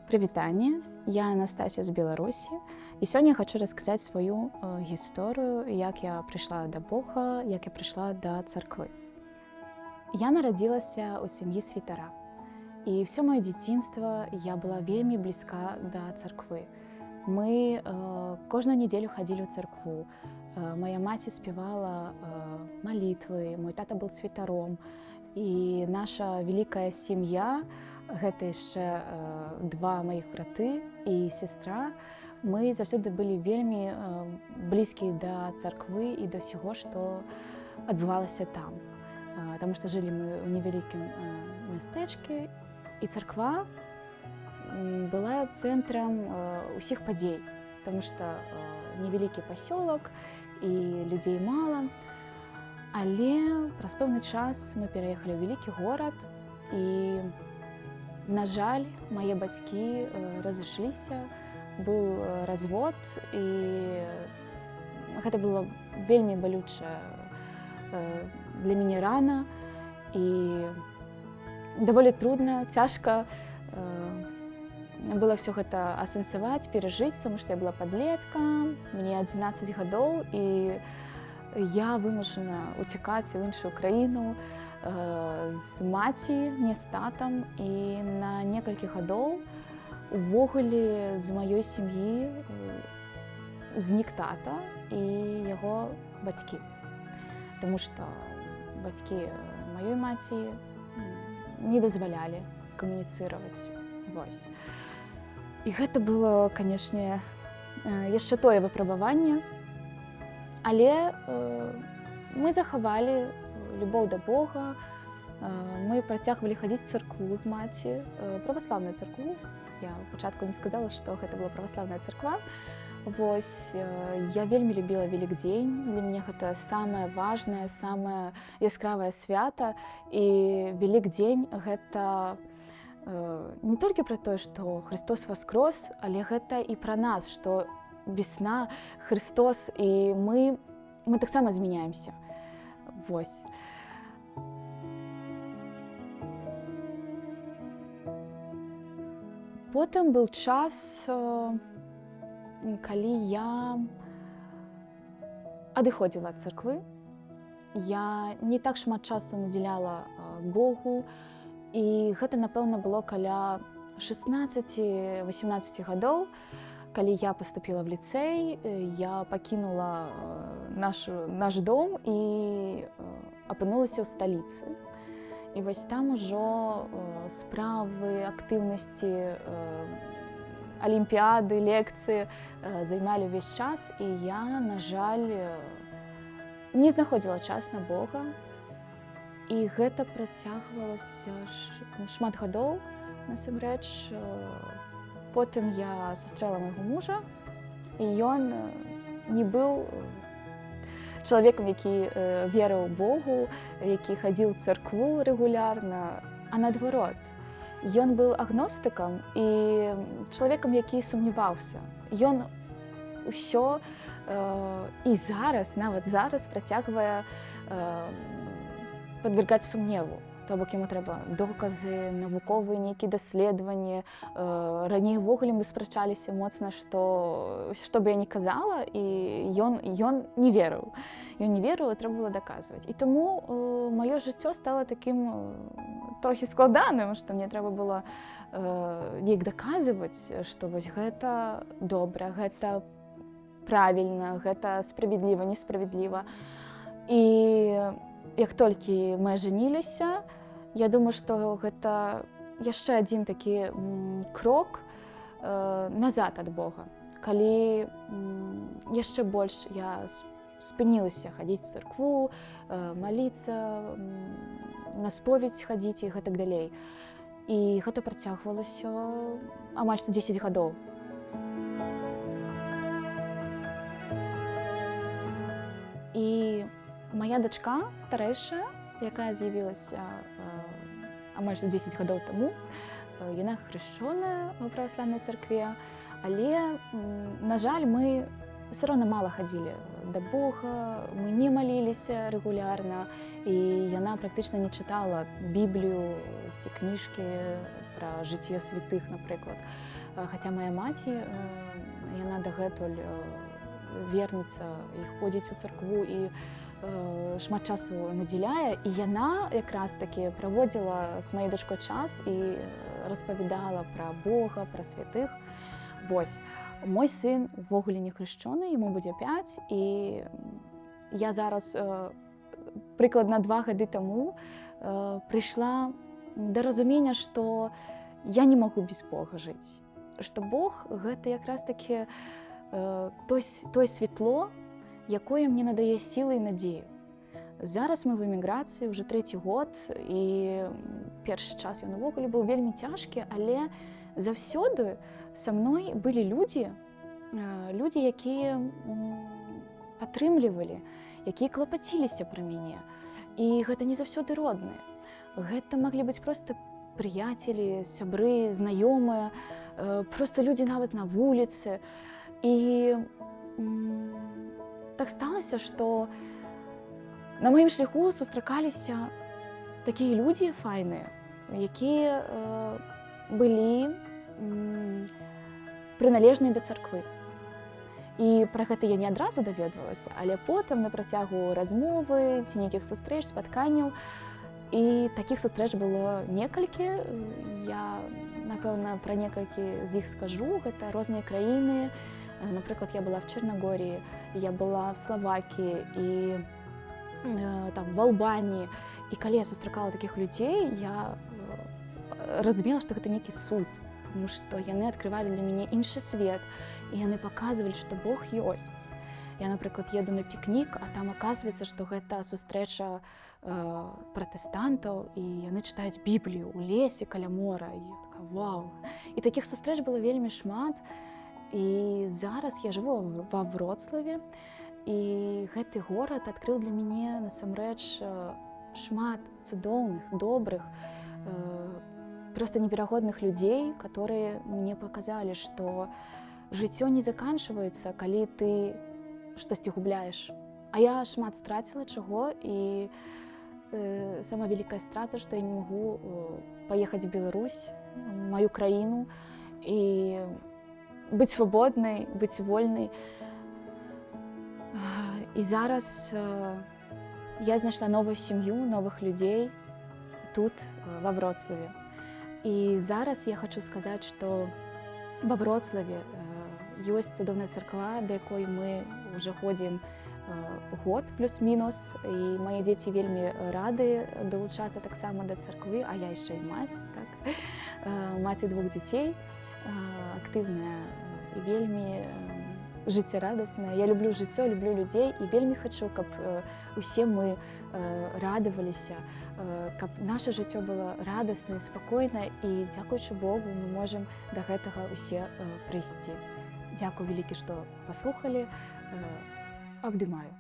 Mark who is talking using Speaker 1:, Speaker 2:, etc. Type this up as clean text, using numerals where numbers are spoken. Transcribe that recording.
Speaker 1: Прывітанне, я Анастасія з Беларусі і сёння я хачу расказаць сваю гісторыю, як я прыйшла да Бога, як я прыйшла да царквы. Я нарадзілася ў сям'і святара. І ўсё маё дзяцінства я была вельмі блізка да царквы. Мы кожную нядзелю хадзілі ў царкву. Мая маці спявала малітвы, мой тата быў святаром. І наша вялікая сям'я, гэта яшчэ два маіх браты і сястра, мы заўсёды былі вельмі блізкія да царквы і да ўсяго, што адбывалася там. Таму што жылі мы ў невялікім мястэчкі, і царква была цэнтрам усіх падзей, таму што невялікі пасёлак і людзей мала. Але праз пэўны час мы пераехалі ў вялікі горад, і, на жаль, мае бацькі разышліся, быў развод, і гэта было вельмі балючая для мяне рана, і даволі трудна, цяжка было ўсё гэта асэнсаваць, перажыць, таму што я была падлеткам, мне 11 гадоў, і я вымушана уцякаць в іншую краіну з маці, не з татам, і на некалькі гадоў увогуле з маёй сям'і знік тата і яго бацькі. Таму што бацькі маёй маці не дазвалялі камуніцыраваць. Вось. І гэта было, канешне, яшчэ тое выпрабаванне. Але мы захавалі любоў да Бога, мы працягвалі хадзіць у царкву з маці, праваслаўную царкву. Я пачатку не сказала, што гэта была праваслаўная царква. Вось, я вельмі любіла Велікдзень, для мяне гэта самае важнае, самае яскравае свята. І Велікдзень гэта не толькі пра тое, што Христос воскрос, але гэта і пра нас, што весна, Христос, і мы таксама змяняемся. Вось. Потым быў час, калі я адыходзіла ад царквы. Я не так шмат часу надзяляла Богу, і гэта, напэўна, было каля 16-18 гадоў. Калі я паступіла в ліцэй, я пакінула наш дом і апынулася ў сталіцы. І вось там ужо справы, актыўнасці, алімпіяды, лекцыі займалі ўвесь час, і я, на жаль, не знаходзіла час на Бога. І гэта працягвалася шмат гадоў, насамрэч. Потым я сустрэла майго мужа, і ён не быў чалавекам, які верыў Богу, які хадзіў у царкву рэгулярна, а наадварот. Ён быў агностыкам і чалавекам, які сумняваўся. Ён усё і зараз, нават зараз, працягвае падвяргаць сумневу. То бок яму трэба доказы, навуковыя нейкія даследаванні. Раней увогуле мы спрачаліся моцна, што бы я ні казала, і ён не верыў. Ён не верыў, і трэба было даказваць. І таму маё жыццё стала такім трохі складаным, што мне трэба было неяк даказваць, што вось гэта добра, гэта правільна, гэта справядліва, несправядліва. І як толькі мы ажаніліся, я думаю, што гэта яшчэ адзін такі крок назад ад Бога. Калі яшчэ больш я спынілася хадзіць у царкву, маліцца, на споведь хадзіць і гэтак далей. І гэта працягвалася амаль што 10 гадоў. І мая дачка, старэйшая, якая з'явілася амаль што 10 гадоў таму, яна хрышчоная ў праваслаўнай царкве, але, на жаль, мы ўсё роўна мала хадзілі да Бога, мы не маліліся рэгулярна, і яна практычна не чытала Біблію ці кніжкі пра жыццё святых, напрыклад. Хаця мая маці, яна дагэтуль верніца і ходзіць у царкву і шмат часу надзяляе, і яна якраз такі праводзіла з маёй дачкой час і распавядала пра Бога, пра святых. Вось. Мой сын увогуле не хрышчоны, яму будзе 5, і я зараз прыкладна 2 гады таму прыйшла да разумення, што я не магу без Бога жыць. Што Бог гэта якраз такі той святло, якое мне надае сілы і надзею. Зараз мы в эміграцыі ўжо 3-й год, і першы час ён увогуле быў вельмі цяжкі, але заўсёды са мной былі людзі, якія падтрымлівалі, якія клапаціліся пра мяне. І гэта не заўсёды родныя. Гэта маглі быць проста прыяцелі, сябры, знаёмыя, проста людзі нават на вуліцы. І так сталася, што на маім шляху сустракаліся такія людзі файныя, якія былі прыналежныя да царквы. І пра гэта я не адразу даведвалася, але потым на працягу размовы ці нейкіх сустрэч, спатканняў, і такіх сустрэч было некалькі. Я, напэўна, пра некалькі з іх скажу. Гэта розныя краіны. Напрыклад, я была в Чарнагорії, я была в Словакіі і там в Албаніі. І калі я сустракала такіх людзей, я разумела, што гэта нейкі цуд, тому што яны адкрывалі для мяне іншы свет, і яны паказвалі, што Бог ёсць. Я, напрыклад, еду на пікнік, а там аказваецца, што гэта сустрэча пратэстантаў, і яны чытаюць Біблію ў лесе каля мора. І я така, вау! І такіх сустрэч было вельмі шмат. І зараз я жыву ва Вроцлаве, і гэты горад адкрыў для мяне насамрэч шмат цудоўных, добрых, проста неверагодных людзей, которые мне паказалі, што жыццё не заканчваецца, калі ты штосьці губляеш. А я шмат страціла чаго, і сама вялікая страта, што я не магу паехаць в Беларусь, маю краіну, і быць свабоднай, быць вольнай. І зараз я знайшла новую сям'ю, новых людзей тут, ва Вроцлаве. І зараз я хочу сказаць, што ва Вроцлаве ёсць цудоўная царква, да якой мы ўжо ходзім год плюс-мінус, і мае дзеці вельмі рады далучацца таксама да царквы, а я яшчэ і маці, так? Маці 2 дзяцей, актыўная і вельмі жыццярадасная. Я люблю жыццё, люблю людзей, і вельмі хачу, каб усе мы радаваліся, каб наша жыццё было радаснае, спакойнае, і дзякуючы Богу мы можам да гэтага ўсе прыйсці. Дзякуй вялікі, што паслухалі. Абдымаю.